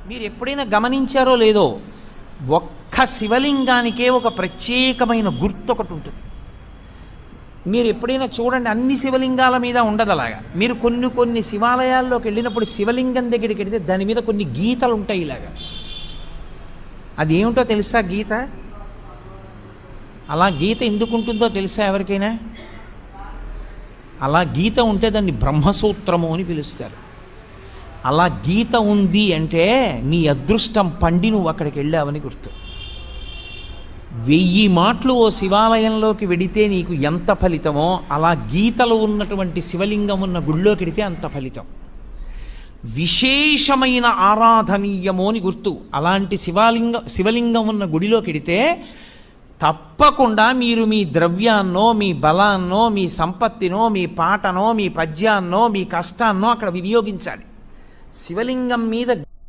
మీరు ఎప్పుడైనా గమనించారో లేదో, ఒక్క శివలింగానికే ఒక ప్రత్యేకమైన గుర్తు ఒకటి ఉంటుంది. మీరు ఎప్పుడైనా చూడండి, అన్ని శివలింగాల మీద ఉండదు అలాగా. మీరు కొన్ని కొన్ని శివాలయాల్లోకి వెళ్ళినప్పుడు శివలింగం దగ్గరికి వెళితే దాని మీద కొన్ని గీతలు ఉంటాయి ఇలాగా. అది ఏమిటో తెలుసా గీత? అలా గీత ఎందుకు ఉంటుందో తెలుసా ఎవరికైనా? అలా గీత ఉంటే దాన్ని బ్రహ్మసూత్రము అని పిలుస్తారు. అలా గీత ఉంది అంటే నీ అదృష్టం పండి నువ్వు అక్కడికి వెళ్ళావని గుర్తు. 1000 మాటలు ఓ శివాలయంలోకి వెడితే నీకు ఎంత ఫలితమో, అలా గీతలు ఉన్నటువంటి శివలింగం ఉన్న గుళ్ళోకి వెడితే అంత ఫలితం. విశేషమైన ఆరాధనీయమో అని గుర్తు. అలాంటి శివలింగం ఉన్న గుడిలోకి వెడితే తప్పకుండా మీరు మీ ద్రవ్యాన్నో, మీ బలాన్నో, మీ సంపత్తినో, మీ పాటనో, మీ పద్యాన్నో, మీ కష్టాన్నో అక్కడ వినియోగించాలి. శివలింగం మీద